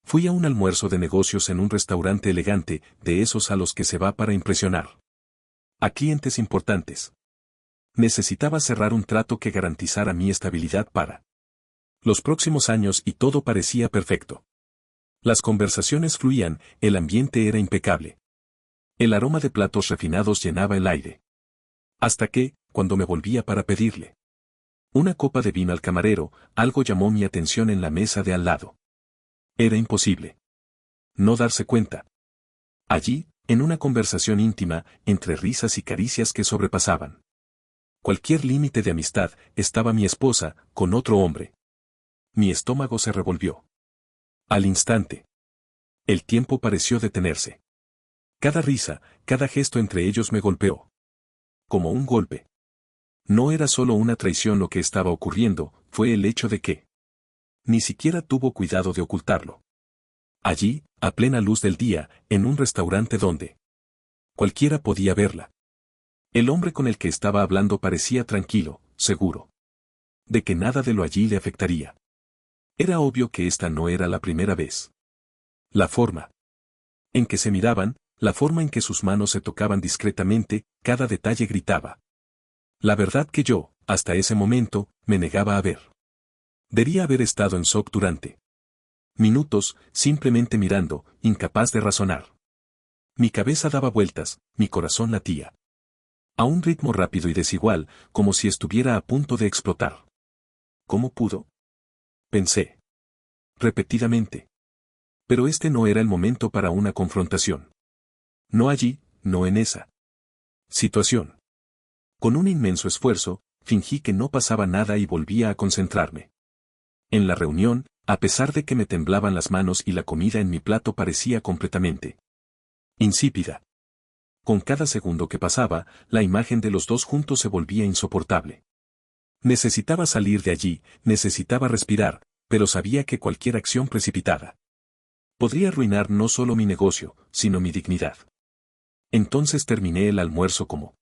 Fui a un almuerzo de negocios en un restaurante elegante, de esos a los que se va para impresionar a clientes importantes. Necesitaba cerrar un trato que garantizara mi estabilidad para los próximos años y todo parecía perfecto. Las conversaciones fluían, el ambiente era impecable. El aroma de platos refinados llenaba el aire. Hasta que, cuando me volvía para pedirle una copa de vino al camarero, algo llamó mi atención en la mesa de al lado. Era imposible no darse cuenta. Allí, en una conversación íntima, entre risas y caricias que sobrepasaban cualquier límite de amistad, estaba mi esposa, con otro hombre. Mi estómago se revolvió. Al instante, el tiempo pareció detenerse. Cada risa, cada gesto entre ellos me golpeó. Como un golpe. No era solo una traición lo que estaba ocurriendo, fue el hecho de que ni siquiera tuvo cuidado de ocultarlo. Allí, a plena luz del día, en un restaurante donde cualquiera podía verla. El hombre con el que estaba hablando parecía tranquilo, seguro de que nada de lo allí le afectaría. Era obvio que esta no era la primera vez. La forma en que se miraban, la forma en que sus manos se tocaban discretamente, cada detalle gritaba. La verdad que yo, hasta ese momento, me negaba a ver. Debía haber estado en shock durante minutos, simplemente mirando, incapaz de razonar. Mi cabeza daba vueltas, mi corazón latía a un ritmo rápido y desigual, como si estuviera a punto de explotar. ¿Cómo pudo? Pensé repetidamente. Pero este no era el momento para una confrontación. No allí, no en esa situación. Con un inmenso esfuerzo, fingí que no pasaba nada y volvía a concentrarme. En la reunión, a pesar de que me temblaban las manos y la comida en mi plato parecía completamente insípida. Con cada segundo que pasaba, la imagen de los dos juntos se volvía insoportable. Necesitaba salir de allí, necesitaba respirar, pero sabía que cualquier acción precipitada podría arruinar no solo mi negocio, sino mi dignidad. Entonces terminé el almuerzo como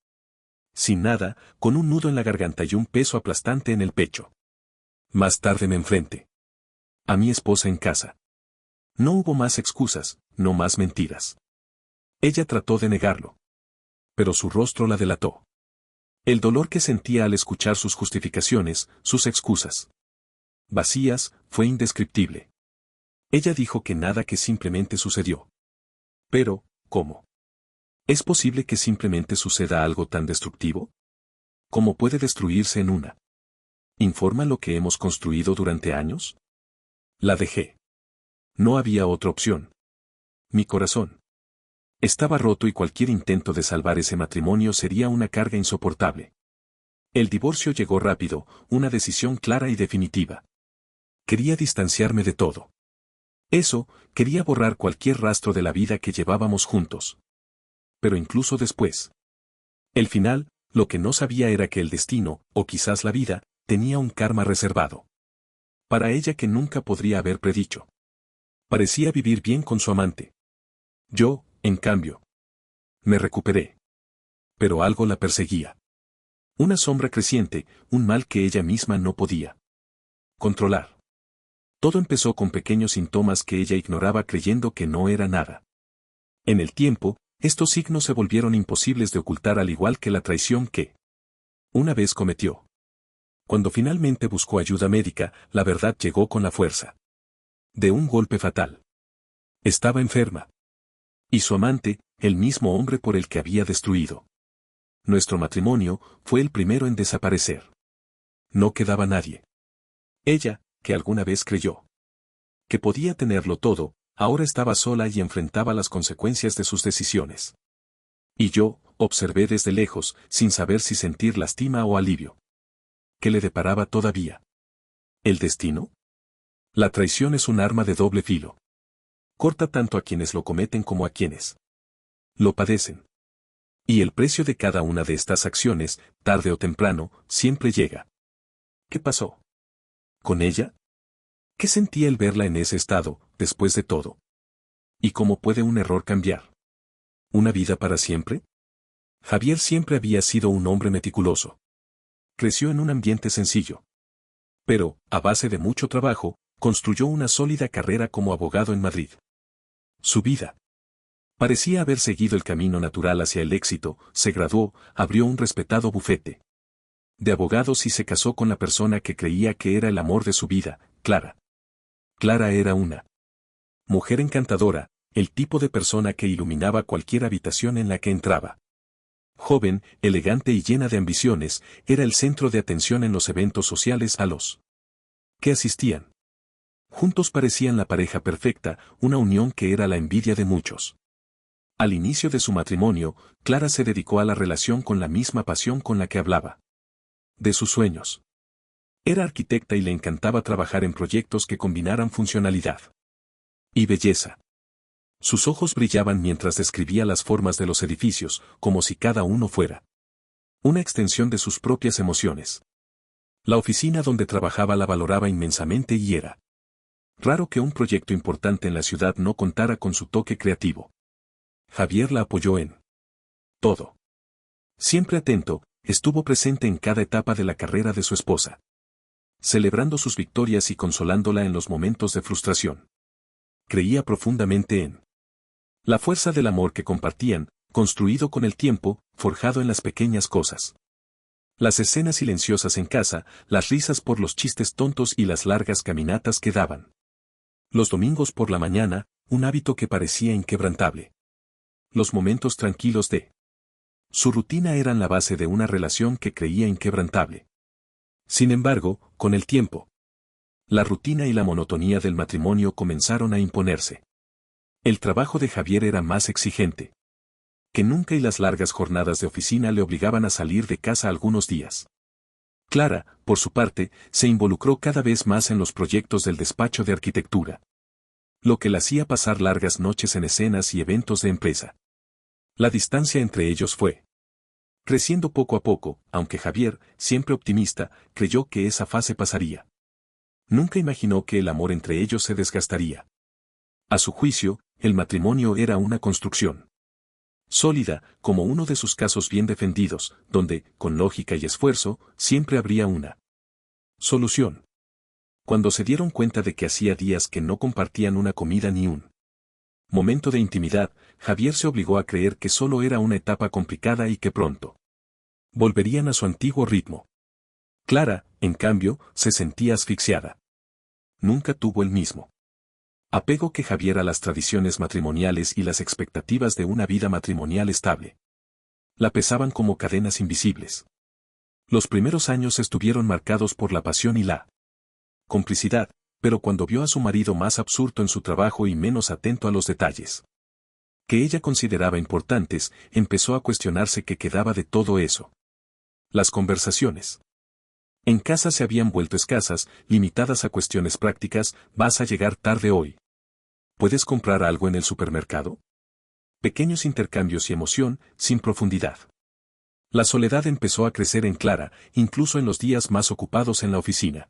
sin nada, con un nudo en la garganta y un peso aplastante en el pecho. Más tarde me enfrenté a mi esposa en casa. No hubo más excusas, no más mentiras. Ella trató de negarlo. Pero su rostro la delató. El dolor que sentía al escuchar sus justificaciones, sus excusas vacías, fue indescriptible. Ella dijo que nada, que simplemente sucedió. Pero, ¿cómo? ¿Es posible que simplemente suceda algo tan destructivo? ¿Cómo puede destruirse en una? ¿Informa lo que hemos construido durante años? La dejé. No había otra opción. Mi corazón estaba roto y cualquier intento de salvar ese matrimonio sería una carga insoportable. El divorcio llegó rápido, una decisión clara y definitiva. Quería distanciarme de todo. Eso, quería borrar cualquier rastro de la vida que llevábamos juntos. Pero incluso después. El final, lo que no sabía era que el destino, o quizás la vida, tenía un karma reservado para ella que nunca podría haber predicho. Parecía vivir bien con su amante. Yo, en cambio, me recuperé. Pero algo la perseguía. Una sombra creciente, un mal que ella misma no podía controlar. Todo empezó con pequeños síntomas que ella ignoraba creyendo que no era nada. En el tiempo, estos signos se volvieron imposibles de ocultar, al igual que la traición que una vez cometió. Cuando finalmente buscó ayuda médica, la verdad llegó con la fuerza de un golpe fatal. Estaba enferma. Y su amante, el mismo hombre por el que había destruido nuestro matrimonio, fue el primero en desaparecer. No quedaba nadie. Ella, que alguna vez creyó que podía tenerlo todo, ahora estaba sola y enfrentaba las consecuencias de sus decisiones. Y yo, observé desde lejos, sin saber si sentir lástima o alivio. ¿Qué le deparaba todavía? ¿El destino? La traición es un arma de doble filo. Corta tanto a quienes lo cometen como a quienes lo padecen. Y el precio de cada una de estas acciones, tarde o temprano, siempre llega. ¿Qué pasó con ella? ¿Qué sentía el verla en ese estado, después de todo? ¿Y cómo puede un error cambiar una vida para siempre? Javier siempre había sido un hombre meticuloso. Creció en un ambiente sencillo. Pero, a base de mucho trabajo, Construyó una sólida carrera como abogado en Madrid. Su vida parecía haber seguido el camino natural hacia el éxito, se graduó, abrió un respetado bufete de abogados y se casó con la persona que creía que era el amor de su vida, Clara. Clara era una mujer encantadora, el tipo de persona que iluminaba cualquier habitación en la que entraba. Joven, elegante y llena de ambiciones, era el centro de atención en los eventos sociales a los que asistían. Juntos parecían la pareja perfecta, una unión que era la envidia de muchos. Al inicio de su matrimonio, Clara se dedicó a la relación con la misma pasión con la que hablaba de sus sueños. Era arquitecta y le encantaba trabajar en proyectos que combinaran funcionalidad y belleza. Sus ojos brillaban mientras describía las formas de los edificios, como si cada uno fuera una extensión de sus propias emociones. La oficina donde trabajaba la valoraba inmensamente y era raro que un proyecto importante en la ciudad no contara con su toque creativo. Javier la apoyó en todo. Siempre atento, estuvo presente en cada etapa de la carrera de su esposa, celebrando sus victorias y consolándola en los momentos de frustración. Creía profundamente en la fuerza del amor que compartían, construido con el tiempo, forjado en las pequeñas cosas. Las escenas silenciosas en casa, las risas por los chistes tontos y las largas caminatas que daban los domingos por la mañana, un hábito que parecía inquebrantable. Los momentos tranquilos de su rutina eran la base de una relación que creía inquebrantable. Sin embargo, con el tiempo, la rutina y la monotonía del matrimonio comenzaron a imponerse. El trabajo de Javier era más exigente que nunca y las largas jornadas de oficina le obligaban a salir de casa algunos días. Clara, por su parte, se involucró cada vez más en los proyectos del despacho de arquitectura, lo que la hacía pasar largas noches en escenas y eventos de empresa. La distancia entre ellos fue creciendo poco a poco, aunque Javier, siempre optimista, creyó que esa fase pasaría. Nunca imaginó que el amor entre ellos se desgastaría. A su juicio, el matrimonio era una construcción sólida, como uno de sus casos bien defendidos, donde, con lógica y esfuerzo, siempre habría una solución. Cuando se dieron cuenta de que hacía días que no compartían una comida ni un momento de intimidad, Javier se obligó a creer que solo era una etapa complicada y que pronto volverían a su antiguo ritmo. Clara, en cambio, se sentía asfixiada. Nunca tuvo el mismo apego que Javier a las tradiciones matrimoniales y las expectativas de una vida matrimonial estable. La pesaban como cadenas invisibles. Los primeros años estuvieron marcados por la pasión y la complicidad, pero cuando vio a su marido más absorto en su trabajo y menos atento a los detalles que ella consideraba importantes, empezó a cuestionarse qué quedaba de todo eso. Las conversaciones en casa se habían vuelto escasas, limitadas a cuestiones prácticas. ¿Vas a llegar tarde hoy? ¿Puedes comprar algo en el supermercado? Pequeños intercambios y emoción, sin profundidad. La soledad empezó a crecer en Clara, incluso en los días más ocupados en la oficina.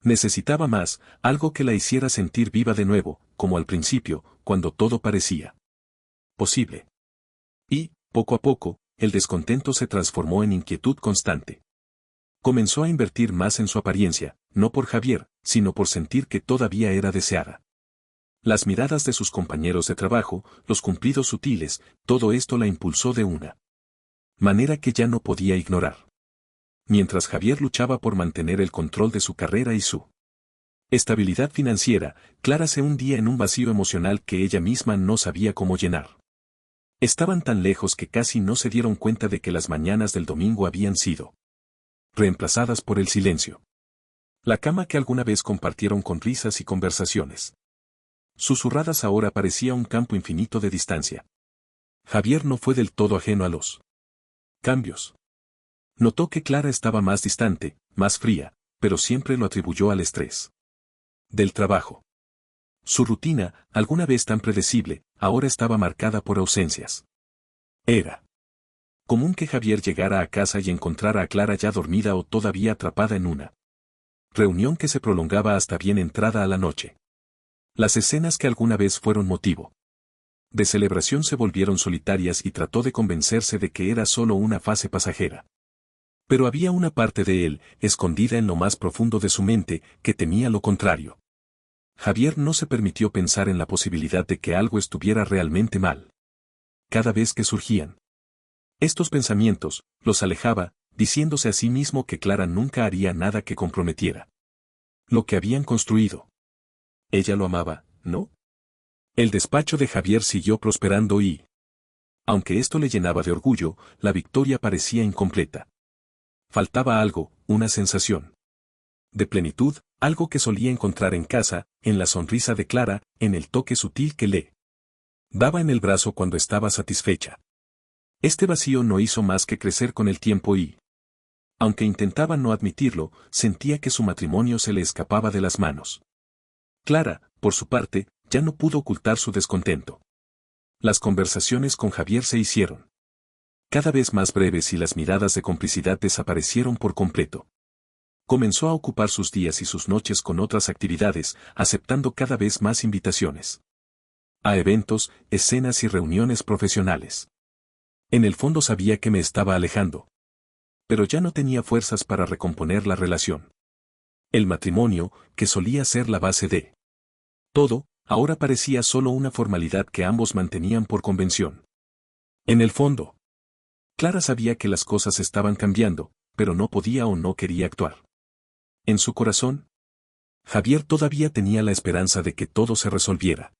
Necesitaba más, algo que la hiciera sentir viva de nuevo, como al principio, cuando todo parecía posible. Y, poco a poco, el descontento se transformó en inquietud constante. Comenzó a invertir más en su apariencia, no por Javier, sino por sentir que todavía era deseada. Las miradas de sus compañeros de trabajo, los cumplidos sutiles, todo esto la impulsó de una manera que ya no podía ignorar. Mientras Javier luchaba por mantener el control de su carrera y su estabilidad financiera, Clara se hundía en un vacío emocional que ella misma no sabía cómo llenar. Estaban tan lejos que casi no se dieron cuenta de que las mañanas del domingo habían sido reemplazadas por el silencio. La cama que alguna vez compartieron con risas y conversaciones susurradas ahora parecía un campo infinito de distancia. Javier no fue del todo ajeno a los cambios. Notó que Clara estaba más distante, más fría, pero siempre lo atribuyó al estrés del trabajo. Su rutina, alguna vez tan predecible, ahora estaba marcada por ausencias. Era común que Javier llegara a casa y encontrara a Clara ya dormida o todavía atrapada en una reunión que se prolongaba hasta bien entrada a la noche. Las escenas que alguna vez fueron motivo de celebración se volvieron solitarias y trató de convencerse de que era solo una fase pasajera. Pero había una parte de él, escondida en lo más profundo de su mente, que temía lo contrario. Javier no se permitió pensar en la posibilidad de que algo estuviera realmente mal. Cada vez que surgían estos pensamientos, los alejaba, diciéndose a sí mismo que Clara nunca haría nada que comprometiera lo que habían construido. Ella lo amaba, ¿no? El despacho de Javier siguió prosperando y, aunque esto le llenaba de orgullo, la victoria parecía incompleta. Faltaba algo, una sensación de plenitud, algo que solía encontrar en casa, en la sonrisa de Clara, en el toque sutil que le daba en el brazo cuando estaba satisfecha. Este vacío no hizo más que crecer con el tiempo y, aunque intentaba no admitirlo, sentía que su matrimonio se le escapaba de las manos. Clara, por su parte, ya no pudo ocultar su descontento. Las conversaciones con Javier se hicieron cada vez más breves y las miradas de complicidad desaparecieron por completo. Comenzó a ocupar sus días y sus noches con otras actividades, aceptando cada vez más invitaciones a eventos, escenas y reuniones profesionales. En el fondo sabía que me estaba alejando, pero ya no tenía fuerzas para recomponer la relación. El matrimonio, que solía ser la base de todo, ahora parecía solo una formalidad que ambos mantenían por convención. En el fondo, Clara sabía que las cosas estaban cambiando, pero no podía o no quería actuar. En su corazón, Javier todavía tenía la esperanza de que todo se resolviera.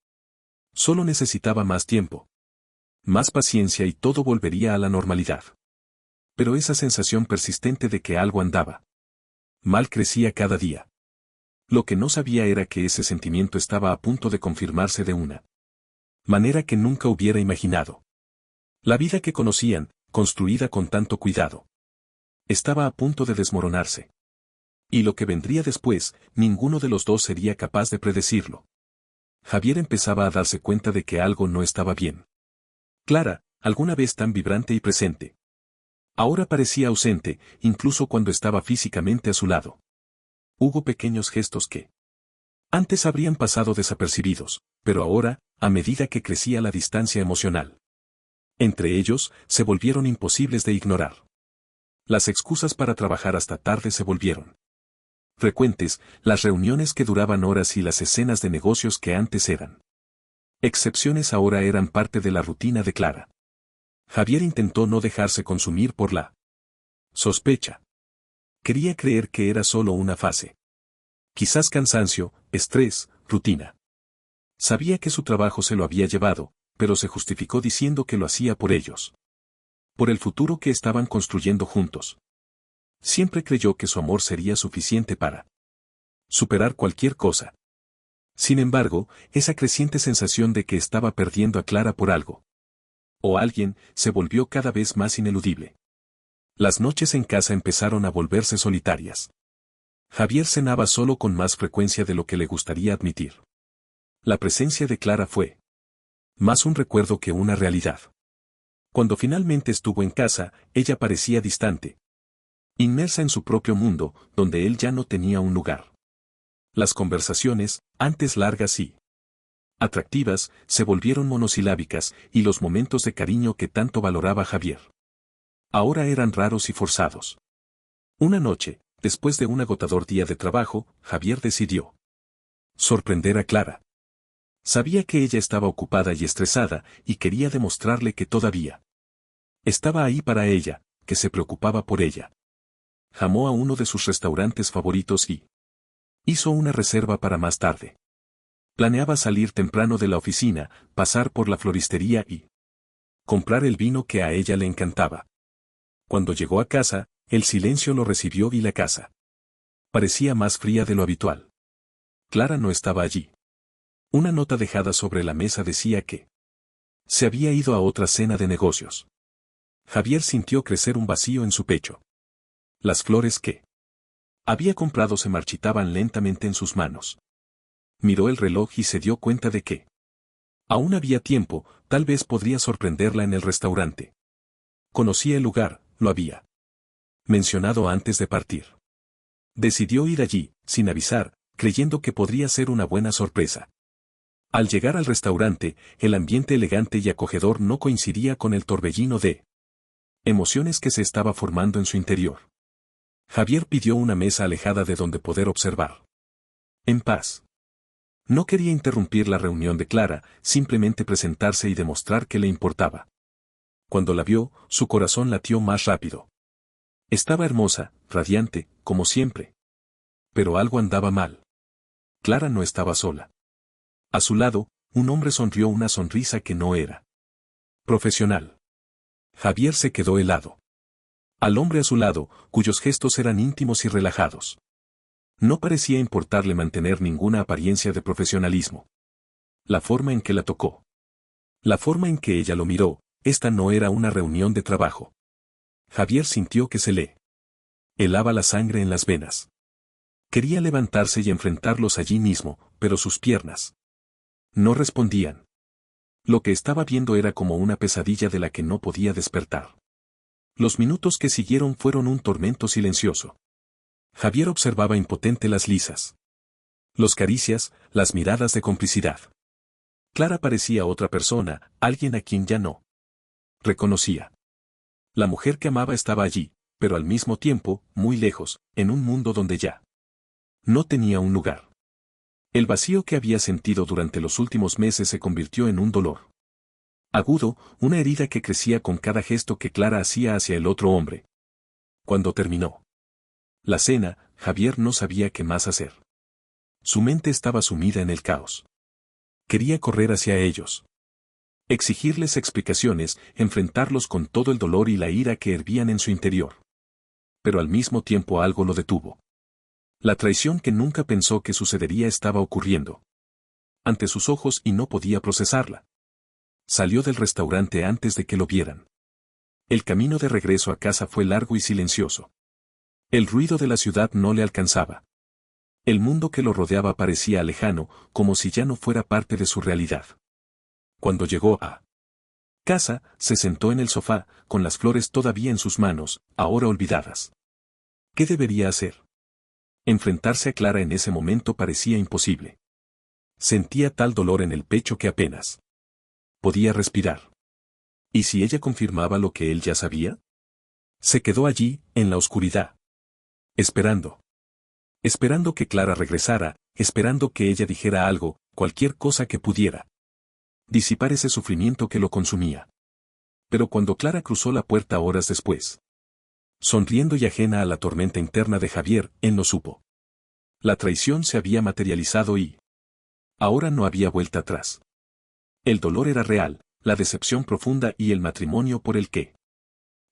Solo necesitaba más tiempo, más paciencia y todo volvería a la normalidad. Pero esa sensación persistente de que algo andaba mal crecía cada día. Lo que no sabía era que ese sentimiento estaba a punto de confirmarse de una manera que nunca hubiera imaginado. La vida que conocían, construida con tanto cuidado, estaba a punto de desmoronarse. Y lo que vendría después, ninguno de los dos sería capaz de predecirlo. Javier empezaba a darse cuenta de que algo no estaba bien. Clara, alguna vez tan vibrante y presente, ahora parecía ausente, incluso cuando estaba físicamente a su lado. Hubo pequeños gestos que antes habrían pasado desapercibidos, pero ahora, a medida que crecía la distancia emocional entre ellos, se volvieron imposibles de ignorar. Las excusas para trabajar hasta tarde se volvieron frecuentes, las reuniones que duraban horas y las escenas de negocios que antes eran excepciones ahora eran parte de la rutina de Clara. Javier intentó no dejarse consumir por la sospecha. Quería creer que era solo una fase. Quizás cansancio, estrés, rutina. Sabía que su trabajo se lo había llevado, pero se justificó diciendo que lo hacía por ellos. Por el futuro que estaban construyendo juntos. Siempre creyó que su amor sería suficiente para superar cualquier cosa. Sin embargo, esa creciente sensación de que estaba perdiendo a Clara por algo o alguien, se volvió cada vez más ineludible. Las noches en casa empezaron a volverse solitarias. Javier cenaba solo con más frecuencia de lo que le gustaría admitir. La presencia de Clara fue más un recuerdo que una realidad. Cuando finalmente estuvo en casa, ella parecía distante, inmersa en su propio mundo, donde él ya no tenía un lugar. Las conversaciones, antes largas y atractivas, se volvieron monosilábicas, y los momentos de cariño que tanto valoraba Javier ahora eran raros y forzados. Una noche, después de un agotador día de trabajo, Javier decidió sorprender a Clara. Sabía que ella estaba ocupada y estresada, y quería demostrarle que todavía estaba ahí para ella, que se preocupaba por ella. Llamó a uno de sus restaurantes favoritos y hizo una reserva para más tarde. Planeaba salir temprano de la oficina, pasar por la floristería y comprar el vino que a ella le encantaba. Cuando llegó a casa, el silencio lo recibió y la casa parecía más fría de lo habitual. Clara no estaba allí. Una nota dejada sobre la mesa decía que se había ido a otra cena de negocios. Javier sintió crecer un vacío en su pecho. Las flores que había comprado se marchitaban lentamente en sus manos. Miró el reloj y se dio cuenta de que aún había tiempo, tal vez podría sorprenderla en el restaurante. Conocía el lugar, lo había mencionado antes de partir. Decidió ir allí, sin avisar, creyendo que podría ser una buena sorpresa. Al llegar al restaurante, el ambiente elegante y acogedor no coincidía con el torbellino de emociones que se estaba formando en su interior. Javier pidió una mesa alejada de donde poder observar en paz. No quería interrumpir la reunión de Clara, simplemente presentarse y demostrar que le importaba. Cuando la vio, su corazón latió más rápido. Estaba hermosa, radiante, como siempre. Pero algo andaba mal. Clara no estaba sola. A su lado, un hombre sonrió una sonrisa que no era profesional. Javier se quedó helado. Al hombre a su lado, cuyos gestos eran íntimos y relajados. No parecía importarle mantener ninguna apariencia de profesionalismo. La forma en que la tocó. La forma en que ella lo miró, esta no era una reunión de trabajo. Javier sintió que se le helaba la sangre en las venas. Quería levantarse y enfrentarlos allí mismo, pero sus piernas no respondían. Lo que estaba viendo era como una pesadilla de la que no podía despertar. Los minutos que siguieron fueron un tormento silencioso. Javier observaba impotente las lisas. Los caricias, las miradas de complicidad. Clara parecía otra persona, alguien a quien ya no reconocía. La mujer que amaba estaba allí, pero al mismo tiempo, muy lejos, en un mundo donde ya no tenía un lugar. El vacío que había sentido durante los últimos meses se convirtió en un dolor agudo, una herida que crecía con cada gesto que Clara hacía hacia el otro hombre. Cuando terminó la cena, Javier no sabía qué más hacer. Su mente estaba sumida en el caos. Quería correr hacia ellos. Exigirles explicaciones, enfrentarlos con todo el dolor y la ira que hervían en su interior. Pero al mismo tiempo algo lo detuvo. La traición que nunca pensó que sucedería estaba ocurriendo ante sus ojos y no podía procesarla. Salió del restaurante antes de que lo vieran. El camino de regreso a casa fue largo y silencioso. El ruido de la ciudad no le alcanzaba. El mundo que lo rodeaba parecía lejano, como si ya no fuera parte de su realidad. Cuando llegó a casa, se sentó en el sofá, con las flores todavía en sus manos, ahora olvidadas. ¿Qué debería hacer? Enfrentarse a Clara en ese momento parecía imposible. Sentía tal dolor en el pecho que apenas podía respirar. ¿Y si ella confirmaba lo que él ya sabía? Se quedó allí, en la oscuridad. Esperando. Esperando que Clara regresara, esperando que ella dijera algo, cualquier cosa que pudiera disipar ese sufrimiento que lo consumía. Pero cuando Clara cruzó la puerta horas después, sonriendo y ajena a la tormenta interna de Javier, él no supo. La traición se había materializado y ahora no había vuelta atrás. El dolor era real, la decepción profunda y el matrimonio por el que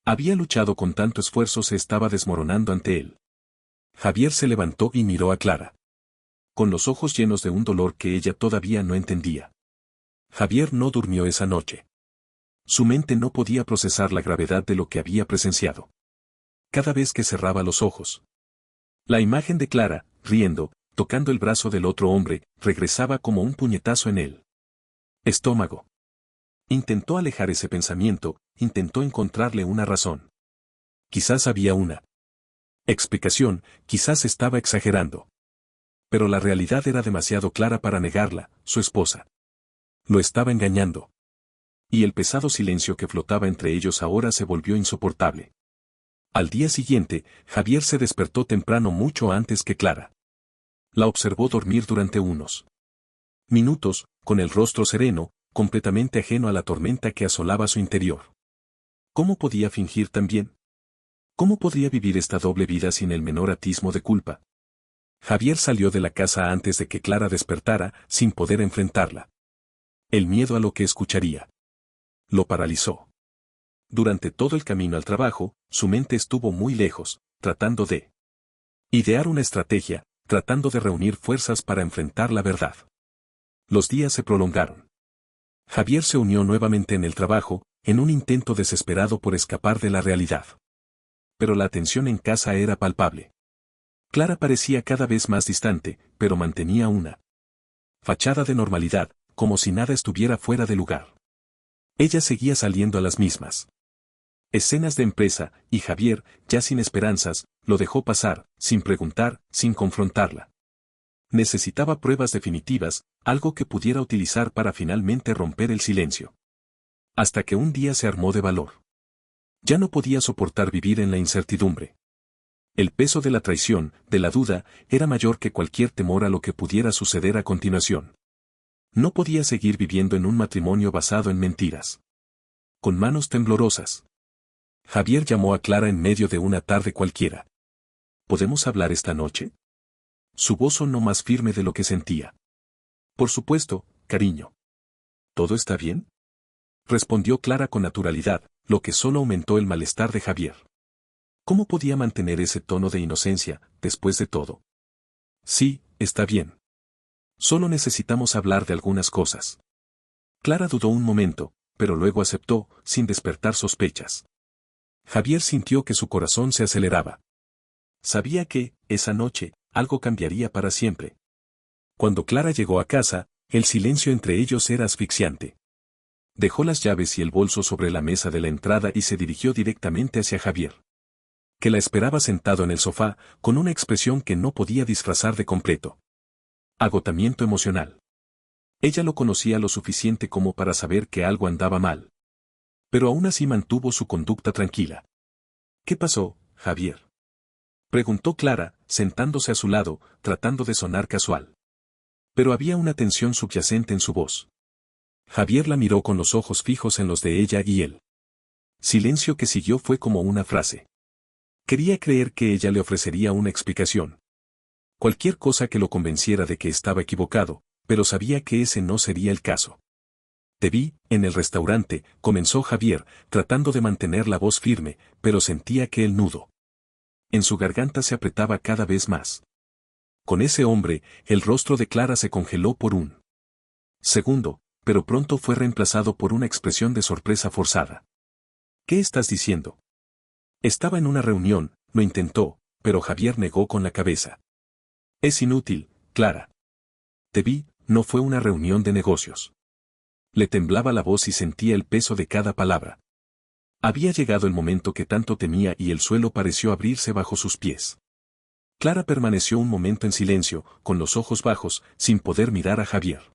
había luchado con tanto esfuerzo se estaba desmoronando ante él. Javier se levantó y miró a Clara, con los ojos llenos de un dolor que ella todavía no entendía. Javier no durmió esa noche. Su mente no podía procesar la gravedad de lo que había presenciado. Cada vez que cerraba los ojos, la imagen de Clara, riendo, tocando el brazo del otro hombre, regresaba como un puñetazo en él. Estómago. Intentó alejar ese pensamiento, intentó encontrarle una razón. Quizás había una explicación, quizás estaba exagerando. Pero la realidad era demasiado clara para negarla, su esposa lo estaba engañando. Y el pesado silencio que flotaba entre ellos ahora se volvió insoportable. Al día siguiente, Javier se despertó temprano mucho antes que Clara. La observó dormir durante unos minutos, con el rostro sereno, completamente ajeno a la tormenta que asolaba su interior. ¿Cómo podía fingir tan bien? ¿Cómo podría vivir esta doble vida sin el menor atismo de culpa? Javier salió de la casa antes de que Clara despertara, sin poder enfrentarla. El miedo a lo que escucharía lo paralizó. Durante todo el camino al trabajo, su mente estuvo muy lejos, tratando de idear una estrategia, tratando de reunir fuerzas para enfrentar la verdad. Los días se prolongaron. Javier se unió nuevamente en el trabajo, en un intento desesperado por escapar de la realidad. Pero la tensión en casa era palpable. Clara parecía cada vez más distante, pero mantenía una fachada de normalidad, como si nada estuviera fuera de lugar. Ella seguía saliendo a las mismas escenas de empresa, y Javier, ya sin esperanzas, lo dejó pasar, sin preguntar, sin confrontarla. Necesitaba pruebas definitivas, algo que pudiera utilizar para finalmente romper el silencio. Hasta que un día se armó de valor. Ya no podía soportar vivir en la incertidumbre. El peso de la traición, de la duda, era mayor que cualquier temor a lo que pudiera suceder a continuación. No podía seguir viviendo en un matrimonio basado en mentiras. Con manos temblorosas, Javier llamó a Clara en medio de una tarde cualquiera. ¿Podemos hablar esta noche? Su voz sonó más firme de lo que sentía. Por supuesto, cariño. ¿Todo está bien? Respondió Clara con naturalidad, lo que solo aumentó el malestar de Javier. ¿Cómo podía mantener ese tono de inocencia, después de todo? Sí, está bien. Solo necesitamos hablar de algunas cosas. Clara dudó un momento, pero luego aceptó, sin despertar sospechas. Javier sintió que su corazón se aceleraba. Sabía que, esa noche, algo cambiaría para siempre. Cuando Clara llegó a casa, el silencio entre ellos era asfixiante. Dejó las llaves y el bolso sobre la mesa de la entrada y se dirigió directamente hacia Javier, que la esperaba sentado en el sofá, con una expresión que no podía disfrazar de completo. Agotamiento emocional. Ella lo conocía lo suficiente como para saber que algo andaba mal. Pero aún así mantuvo su conducta tranquila. ¿Qué pasó, Javier? Preguntó Clara, sentándose a su lado, tratando de sonar casual. Pero había una tensión subyacente en su voz. Javier la miró con los ojos fijos en los de ella y él. Silencio que siguió fue como una frase. Quería creer que ella le ofrecería una explicación. Cualquier cosa que lo convenciera de que estaba equivocado, pero sabía que ese no sería el caso. Te vi, en el restaurante, comenzó Javier, tratando de mantener la voz firme, pero sentía que el nudo en su garganta se apretaba cada vez más. Con ese hombre, el rostro de Clara se congeló por un segundo, pero pronto fue reemplazado por una expresión de sorpresa forzada. ¿Qué estás diciendo? Estaba en una reunión, lo intentó, pero Javier negó con la cabeza. Es inútil, Clara. Te vi, no fue una reunión de negocios. Le temblaba la voz y sentía el peso de cada palabra. Había llegado el momento que tanto temía y el suelo pareció abrirse bajo sus pies. Clara permaneció un momento en silencio, con los ojos bajos, sin poder mirar a Javier.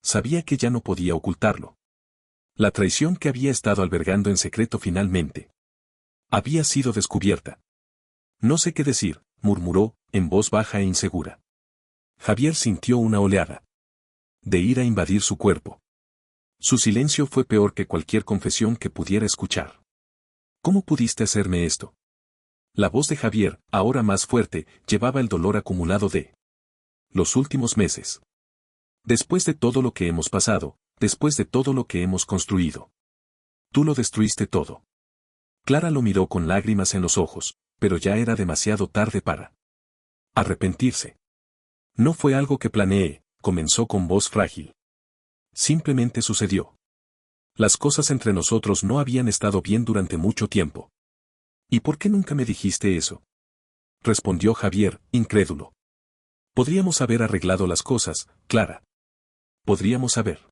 Sabía que ya no podía ocultarlo. La traición que había estado albergando en secreto finalmente había sido descubierta. No sé qué decir, murmuró, en voz baja e insegura. Javier sintió una oleada de ira invadir su cuerpo. Su silencio fue peor que cualquier confesión que pudiera escuchar. ¿Cómo pudiste hacerme esto? La voz de Javier, ahora más fuerte, llevaba el dolor acumulado de los últimos meses. Después de todo lo que hemos pasado, después de todo lo que hemos construido. Tú lo destruiste todo. Clara lo miró con lágrimas en los ojos, pero ya era demasiado tarde para arrepentirse. No fue algo que planeé, comenzó con voz frágil. Simplemente sucedió. Las cosas entre nosotros no habían estado bien durante mucho tiempo. ¿Y por qué nunca me dijiste eso? Respondió Javier, incrédulo. Podríamos haber arreglado las cosas, Clara. Podríamos haber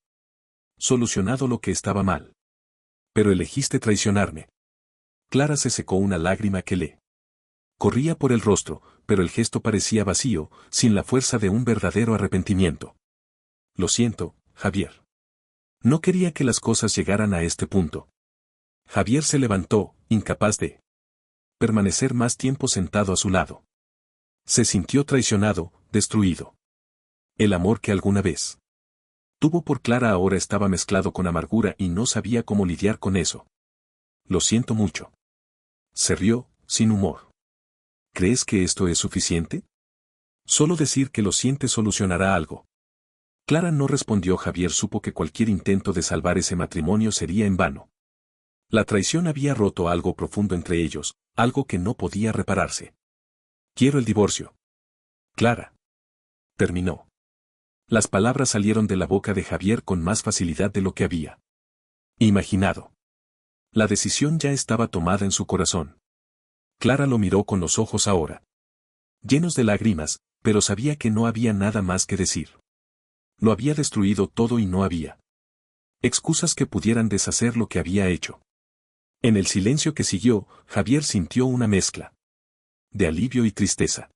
solucionado lo que estaba mal. Pero elegiste traicionarme. Clara se secó una lágrima que le corría por el rostro, pero el gesto parecía vacío, sin la fuerza de un verdadero arrepentimiento. Lo siento, Javier. No quería que las cosas llegaran a este punto. Javier se levantó, incapaz de permanecer más tiempo sentado a su lado. Se sintió traicionado, destruido. El amor que alguna vez tuvo por Clara ahora estaba mezclado con amargura y no sabía cómo lidiar con eso. Lo siento mucho. Se rió, sin humor. ¿Crees que esto es suficiente? Solo decir que lo sientes solucionará algo. Clara no respondió. Javier supo que cualquier intento de salvar ese matrimonio sería en vano. La traición había roto algo profundo entre ellos, algo que no podía repararse. Quiero el divorcio. Clara. Terminó. Las palabras salieron de la boca de Javier con más facilidad de lo que había imaginado. La decisión ya estaba tomada en su corazón. Clara lo miró con los ojos ahora llenos de lágrimas, pero sabía que no había nada más que decir. Lo había destruido todo y no había excusas que pudieran deshacer lo que había hecho. En el silencio que siguió, Javier sintió una mezcla de alivio y tristeza.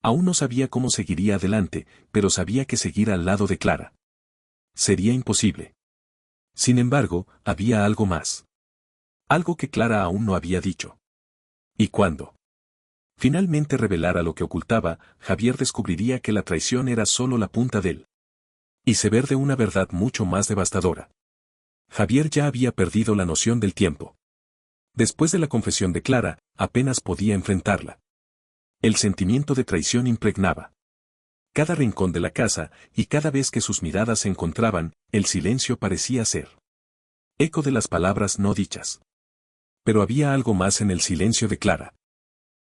Aún no sabía cómo seguiría adelante, pero sabía que seguir al lado de Clara sería imposible. Sin embargo, había algo más. Algo que Clara aún no había dicho. Y cuando finalmente revelara lo que ocultaba, Javier descubriría que la traición era solo la punta del Y se ver de una verdad mucho más devastadora. Javier ya había perdido la noción del tiempo. Después de la confesión de Clara, apenas podía enfrentarla. El sentimiento de traición impregnaba cada rincón de la casa, y cada vez que sus miradas se encontraban, el silencio parecía ser eco de las palabras no dichas. Pero había algo más en el silencio de Clara.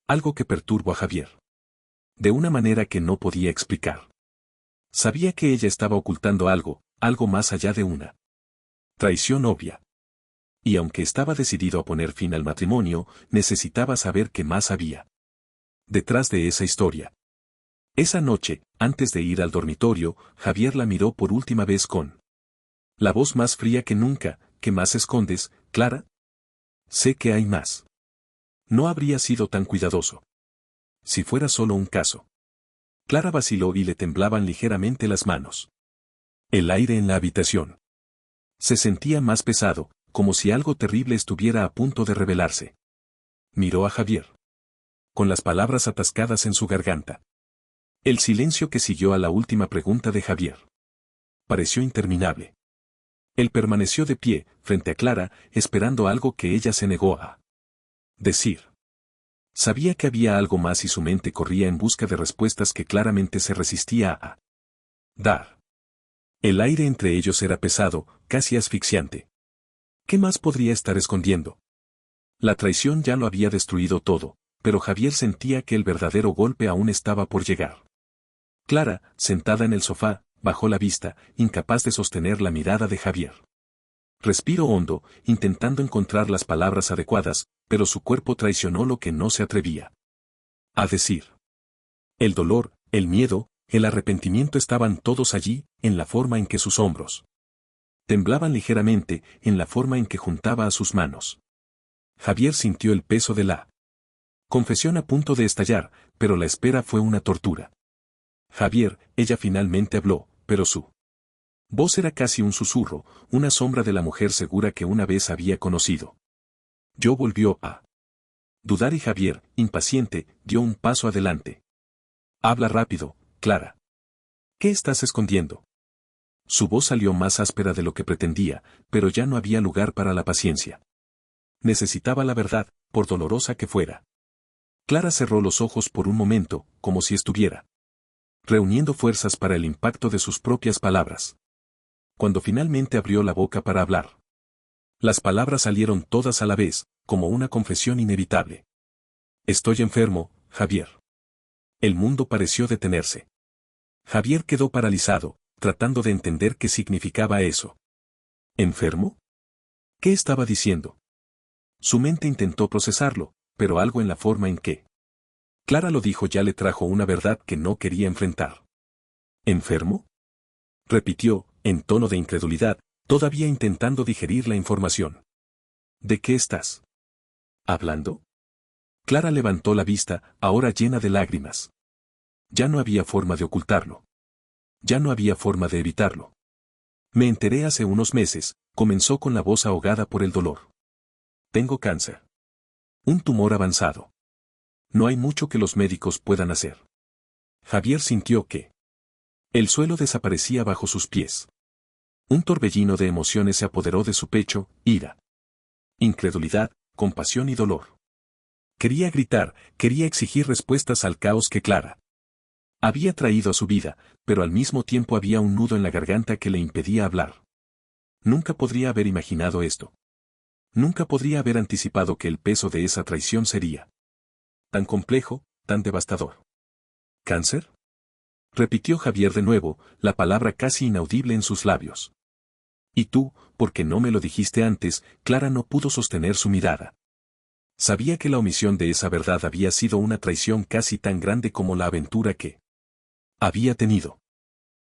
Algo que perturbó a Javier. De una manera que no podía explicar. Sabía que ella estaba ocultando algo, algo más allá de una traición obvia. Y aunque estaba decidido a poner fin al matrimonio, necesitaba saber qué más había detrás de esa historia. Esa noche, antes de ir al dormitorio, Javier la miró por última vez con la voz más fría que nunca. ¿Qué más escondes, Clara? Sé que hay más. No habría sido tan cuidadoso. Si fuera solo un caso. Clara vaciló y le temblaban ligeramente las manos. El aire en la habitación se sentía más pesado, como si algo terrible estuviera a punto de revelarse. Miró a Javier, con las palabras atascadas en su garganta. El silencio que siguió a la última pregunta de Javier pareció interminable. Él permaneció de pie, frente a Clara, esperando algo que ella se negó a decir. Sabía que había algo más y su mente corría en busca de respuestas que claramente se resistía a dar. El aire entre ellos era pesado, casi asfixiante. ¿Qué más podría estar escondiendo? La traición ya lo había destruido todo, pero Javier sentía que el verdadero golpe aún estaba por llegar. Clara, sentada en el sofá, bajó la vista, incapaz de sostener la mirada de Javier. Respiró hondo, intentando encontrar las palabras adecuadas, pero su cuerpo traicionó lo que no se atrevía a decir. El dolor, el miedo, el arrepentimiento estaban todos allí, en la forma en que sus hombros temblaban ligeramente, en la forma en que juntaba a sus manos. Javier sintió el peso de la confesión a punto de estallar, pero la espera fue una tortura. Javier, ella finalmente habló, pero su voz era casi un susurro, una sombra de la mujer segura que una vez había conocido. Yo volvió a dudar y Javier, impaciente, dio un paso adelante. Habla rápido, Clara. ¿Qué estás escondiendo? Su voz salió más áspera de lo que pretendía, pero ya no había lugar para la paciencia. Necesitaba la verdad, por dolorosa que fuera. Clara cerró los ojos por un momento, como si estuviera reuniendo fuerzas para el impacto de sus propias palabras. Cuando finalmente abrió la boca para hablar, las palabras salieron todas a la vez, como una confesión inevitable. Estoy enfermo, Javier. El mundo pareció detenerse. Javier quedó paralizado, tratando de entender qué significaba eso. ¿Enfermo? ¿Qué estaba diciendo? Su mente intentó procesarlo, pero algo en la forma en que Clara lo dijo ya le trajo una verdad que no quería enfrentar. ¿Enfermo? Repitió, en tono de incredulidad, todavía intentando digerir la información. ¿De qué estás hablando? Clara levantó la vista, ahora llena de lágrimas. Ya no había forma de ocultarlo. Ya no había forma de evitarlo. Me enteré hace unos meses, comenzó con la voz ahogada por el dolor. Tengo cáncer. Un tumor avanzado. No hay mucho que los médicos puedan hacer. Javier sintió que el suelo desaparecía bajo sus pies. Un torbellino de emociones se apoderó de su pecho, ira, incredulidad, compasión y dolor. Quería gritar, quería exigir respuestas al caos que Clara había traído a su vida, pero al mismo tiempo había un nudo en la garganta que le impedía hablar. Nunca podría haber imaginado esto. Nunca podría haber anticipado que el peso de esa traición sería tan complejo, tan devastador. ¿Cáncer? Repitió Javier de nuevo, la palabra casi inaudible en sus labios. Y tú, ¿por qué no me lo dijiste antes? Clara no pudo sostener su mirada. Sabía que la omisión de esa verdad había sido una traición casi tan grande como la aventura que había tenido.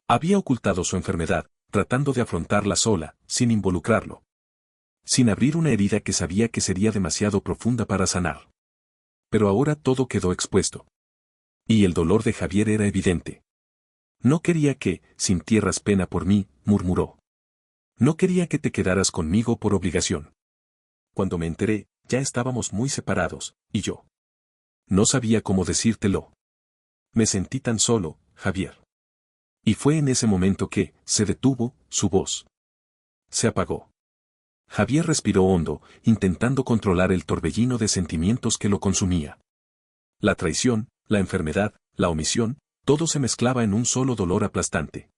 Había ocultado su enfermedad, tratando de afrontarla sola, sin involucrarlo. Sin abrir una herida que sabía que sería demasiado profunda para sanar. Pero ahora todo quedó expuesto. Y el dolor de Javier era evidente. No quería que, sintieras pena por mí, murmuró. No quería que te quedaras conmigo por obligación. Cuando me enteré, ya estábamos muy separados, y yo no sabía cómo decírtelo. Me sentí tan solo, Javier. Y fue en ese momento que, se detuvo, su voz se apagó. Javier respiró hondo, intentando controlar el torbellino de sentimientos que lo consumía. La traición, la enfermedad, la omisión, todo se mezclaba en un solo dolor aplastante.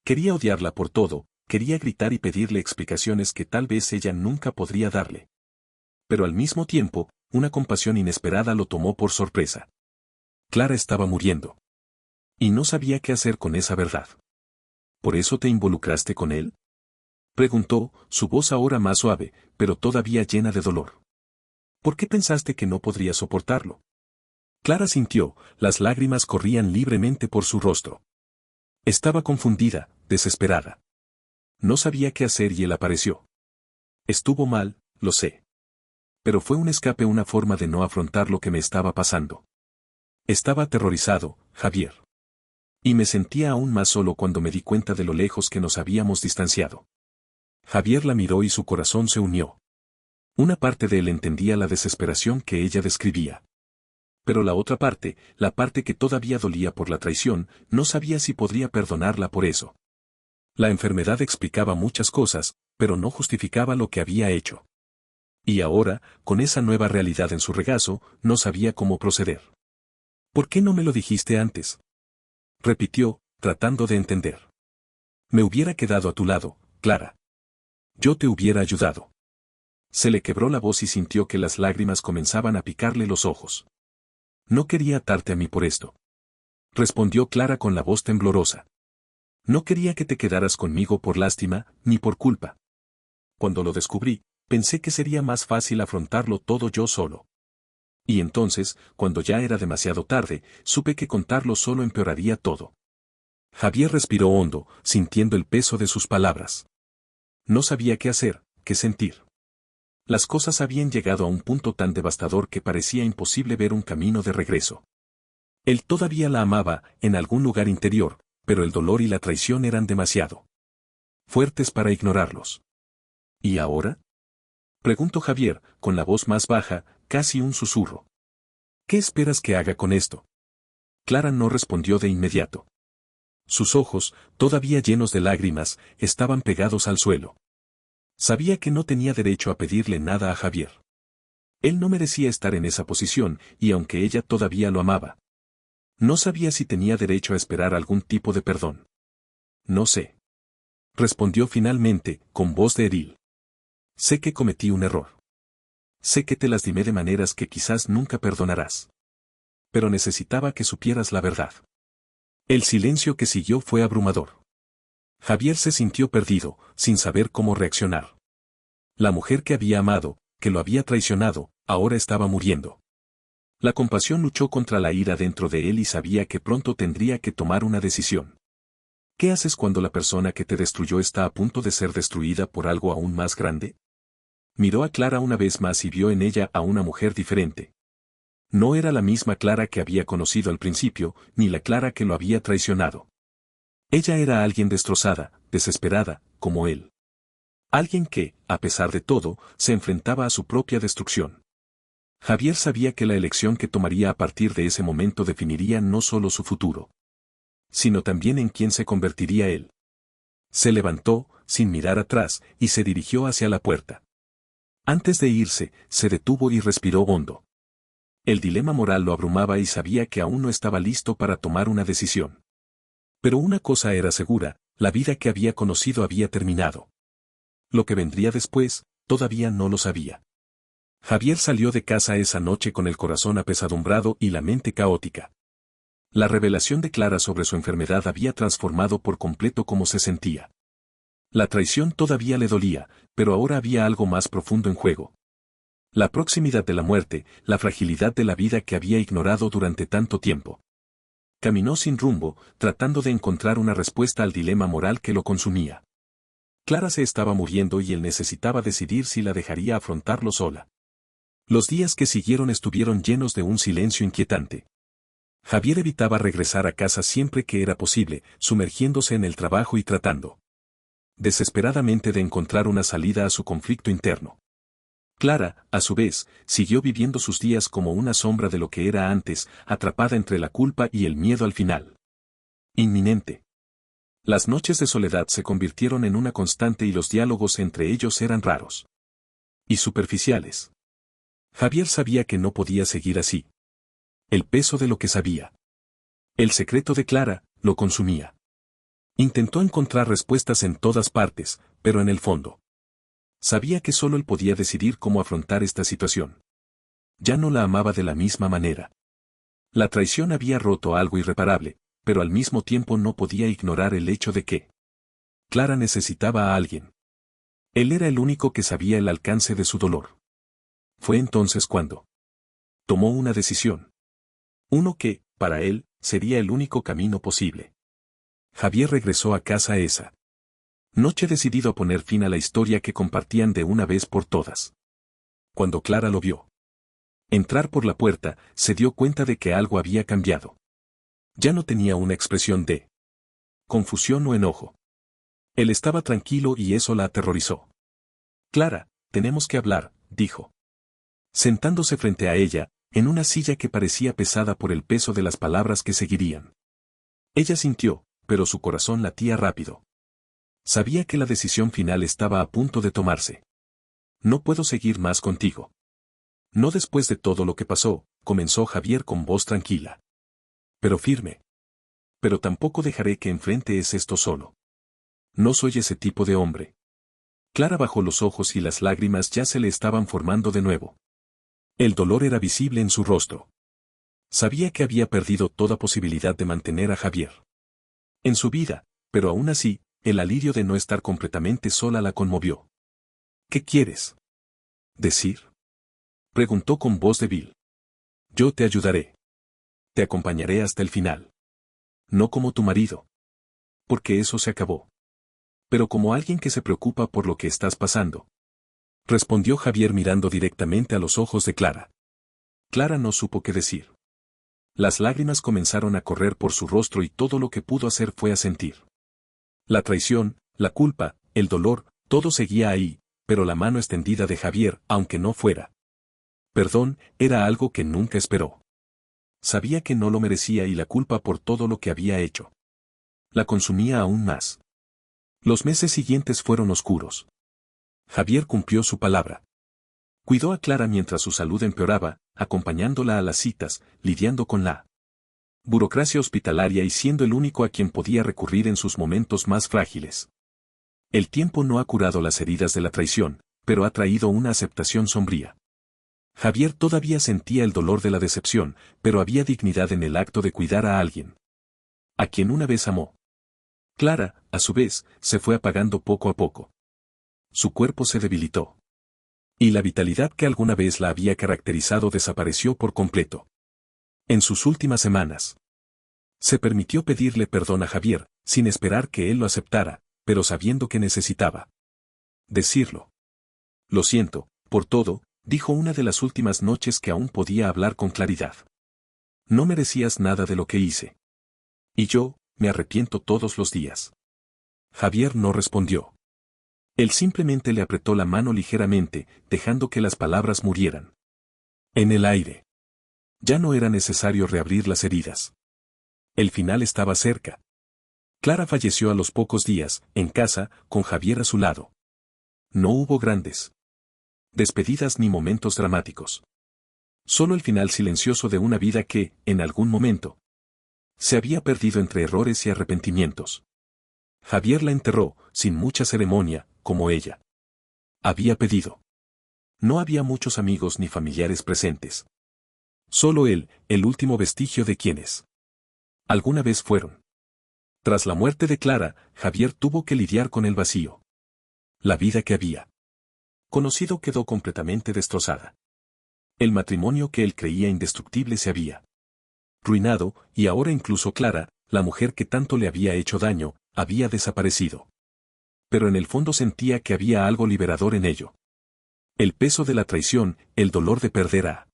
Quería odiarla por todo, quería gritar y pedirle explicaciones que tal vez ella nunca podría darle. Pero al mismo tiempo, una compasión inesperada lo tomó por sorpresa. Clara estaba muriendo. Y no sabía qué hacer con esa verdad. ¿Por eso te involucraste con él?, preguntó, su voz ahora más suave, pero todavía llena de dolor. ¿Por qué pensaste que no podría soportarlo? Clara sintió, las lágrimas corrían libremente por su rostro. Estaba confundida, desesperada. No sabía qué hacer y él apareció. Estuvo mal, lo sé. Pero fue un escape, una forma de no afrontar lo que me estaba pasando. Estaba aterrorizado, Javier. Y me sentía aún más solo cuando me di cuenta de lo lejos que nos habíamos distanciado. Javier la miró y su corazón se unió. Una parte de él entendía la desesperación que ella describía. Pero la otra parte, la parte que todavía dolía por la traición, no sabía si podría perdonarla por eso. La enfermedad explicaba muchas cosas, pero no justificaba lo que había hecho. Y ahora, con esa nueva realidad en su regazo, no sabía cómo proceder. ¿Por qué no me lo dijiste antes?, repitió, tratando de entender. Me hubiera quedado a tu lado, Clara. Yo te hubiera ayudado. Se le quebró la voz y sintió que las lágrimas comenzaban a picarle los ojos. No quería atarte a mí por esto, respondió Clara con la voz temblorosa. No quería que te quedaras conmigo por lástima, ni por culpa. Cuando lo descubrí, pensé que sería más fácil afrontarlo todo yo solo. Y entonces, cuando ya era demasiado tarde, supe que contarlo solo empeoraría todo. Javier respiró hondo, sintiendo el peso de sus palabras. No sabía qué hacer, qué sentir. Las cosas habían llegado a un punto tan devastador que parecía imposible ver un camino de regreso. Él todavía la amaba, en algún lugar interior, pero el dolor y la traición eran demasiado fuertes para ignorarlos. ¿Y ahora?, preguntó Javier, con la voz más baja, casi un susurro. ¿Qué esperas que haga con esto? Clara no respondió de inmediato. Sus ojos, todavía llenos de lágrimas, estaban pegados al suelo. Sabía que no tenía derecho a pedirle nada a Javier. Él no merecía estar en esa posición, y aunque ella todavía lo amaba, no sabía si tenía derecho a esperar algún tipo de perdón. No sé, respondió finalmente, con voz débil. Sé que cometí un error. Sé que te lastimé de maneras que quizás nunca perdonarás. Pero necesitaba que supieras la verdad. El silencio que siguió fue abrumador. Javier se sintió perdido, sin saber cómo reaccionar. La mujer que había amado, que lo había traicionado, ahora estaba muriendo. La compasión luchó contra la ira dentro de él y sabía que pronto tendría que tomar una decisión. ¿Qué haces cuando la persona que te destruyó está a punto de ser destruida por algo aún más grande? Miró a Clara una vez más y vio en ella a una mujer diferente. No era la misma Clara que había conocido al principio, ni la Clara que lo había traicionado. Ella era alguien destrozada, desesperada, como él. Alguien que, a pesar de todo, se enfrentaba a su propia destrucción. Javier sabía que la elección que tomaría a partir de ese momento definiría no solo su futuro, sino también en quién se convertiría él. Se levantó, sin mirar atrás, y se dirigió hacia la puerta. Antes de irse, se detuvo y respiró hondo. El dilema moral lo abrumaba y sabía que aún no estaba listo para tomar una decisión. Pero una cosa era segura, la vida que había conocido había terminado. Lo que vendría después, todavía no lo sabía. Javier salió de casa esa noche con el corazón apesadumbrado y la mente caótica. La revelación de Clara sobre su enfermedad había transformado por completo cómo se sentía. La traición todavía le dolía, pero ahora había algo más profundo en juego. La proximidad de la muerte, la fragilidad de la vida que había ignorado durante tanto tiempo. Caminó sin rumbo, tratando de encontrar una respuesta al dilema moral que lo consumía. Clara se estaba muriendo y él necesitaba decidir si la dejaría afrontarlo sola. Los días que siguieron estuvieron llenos de un silencio inquietante. Javier evitaba regresar a casa siempre que era posible, sumergiéndose en el trabajo y tratando desesperadamente de encontrar una salida a su conflicto interno. Clara, a su vez, siguió viviendo sus días como una sombra de lo que era antes, atrapada entre la culpa y el miedo al final inminente. Las noches de soledad se convirtieron en una constante y los diálogos entre ellos eran raros y superficiales. Javier sabía que no podía seguir así. El peso de lo que sabía. El secreto de Clara lo consumía. Intentó encontrar respuestas en todas partes, pero en el fondo sabía que solo él podía decidir cómo afrontar esta situación. Ya no la amaba de la misma manera. La traición había roto algo irreparable, pero al mismo tiempo no podía ignorar el hecho de que Clara necesitaba a alguien. Él era el único que sabía el alcance de su dolor. Fue entonces cuando tomó una decisión. Uno que, para él, sería el único camino posible. Javier regresó a casa esa noche decidido a poner fin a la historia que compartían de una vez por todas. Cuando Clara lo vio entrar por la puerta, se dio cuenta de que algo había cambiado. Ya no tenía una expresión de confusión o enojo. Él estaba tranquilo y eso la aterrorizó. Clara, tenemos que hablar, dijo. Sentándose frente a ella, en una silla que parecía pesada por el peso de las palabras que seguirían. Ella sintió, pero su corazón latía rápido. Sabía que la decisión final estaba a punto de tomarse. No puedo seguir más contigo. No después de todo lo que pasó, comenzó Javier con voz tranquila. Pero firme. Pero tampoco dejaré que enfrentes esto solo. No soy ese tipo de hombre. Clara bajó los ojos y las lágrimas ya se le estaban formando de nuevo. El dolor era visible en su rostro. Sabía que había perdido toda posibilidad de mantener a Javier en su vida, pero aún así, el alivio de no estar completamente sola la conmovió. ¿Qué quieres decir?, preguntó con voz débil. Yo te ayudaré. Te acompañaré hasta el final. No como tu marido. Porque eso se acabó. Pero como alguien que se preocupa por lo que estás pasando. Respondió Javier mirando directamente a los ojos de Clara. Clara no supo qué decir. Las lágrimas comenzaron a correr por su rostro y todo lo que pudo hacer fue asentir. La traición, la culpa, el dolor, todo seguía ahí, pero la mano extendida de Javier, aunque no fuera perdón, era algo que nunca esperó. Sabía que no lo merecía y la culpa por todo lo que había hecho la consumía aún más. Los meses siguientes fueron oscuros. Javier cumplió su palabra. Cuidó a Clara mientras su salud empeoraba, acompañándola a las citas, lidiando con la burocracia hospitalaria y siendo el único a quien podía recurrir en sus momentos más frágiles. El tiempo no ha curado las heridas de la traición, pero ha traído una aceptación sombría. Javier todavía sentía el dolor de la decepción, pero había dignidad en el acto de cuidar a alguien a quien una vez amó. Clara, a su vez, se fue apagando poco a poco. Su cuerpo se debilitó. Y la vitalidad que alguna vez la había caracterizado desapareció por completo. En sus últimas semanas, se permitió pedirle perdón a Javier, sin esperar que él lo aceptara, pero sabiendo que necesitaba decirlo. Lo siento, por todo, dijo una de las últimas noches que aún podía hablar con claridad. No merecías nada de lo que hice. Y yo, me arrepiento todos los días. Javier no respondió. Él simplemente le apretó la mano ligeramente, dejando que las palabras murieran en el aire. Ya no era necesario reabrir las heridas. El final estaba cerca. Clara falleció a los pocos días, en casa, con Javier a su lado. No hubo grandes despedidas ni momentos dramáticos. Solo el final silencioso de una vida que, en algún momento, se había perdido entre errores y arrepentimientos. Javier la enterró, sin mucha ceremonia, como ella había pedido. No había muchos amigos ni familiares presentes. Solo él, el último vestigio de quienes alguna vez fueron. Tras la muerte de Clara, Javier tuvo que lidiar con el vacío. La vida que había conocido quedó completamente destrozada. El matrimonio que él creía indestructible se había ruinado, y ahora incluso Clara, la mujer que tanto le había hecho daño, había desaparecido. Pero en el fondo sentía que había algo liberador en ello. El peso de la traición, el dolor de perder a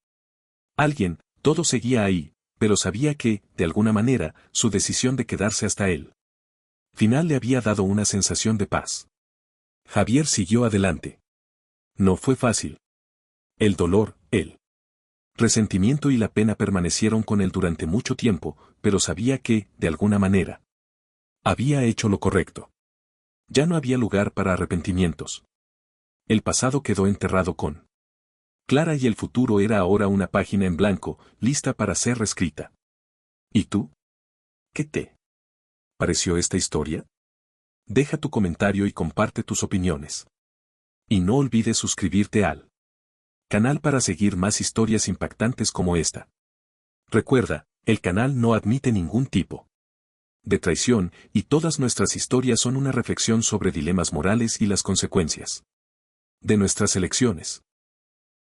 alguien, todo seguía ahí, pero sabía que, de alguna manera, su decisión de quedarse hasta el final le había dado una sensación de paz. Javier siguió adelante. No fue fácil. El dolor, el resentimiento y la pena permanecieron con él durante mucho tiempo, pero sabía que, de alguna manera, Había hecho lo correcto. Ya no había lugar para arrepentimientos. El pasado quedó enterrado con Clara y el futuro era ahora una página en blanco, lista para ser reescrita. ¿Y tú? ¿Qué te pareció esta historia? Deja tu comentario y comparte tus opiniones. Y no olvides suscribirte al canal para seguir más historias impactantes como esta. Recuerda, el canal no admite ningún tipo de traición y todas nuestras historias son una reflexión sobre dilemas morales y las consecuencias de nuestras elecciones.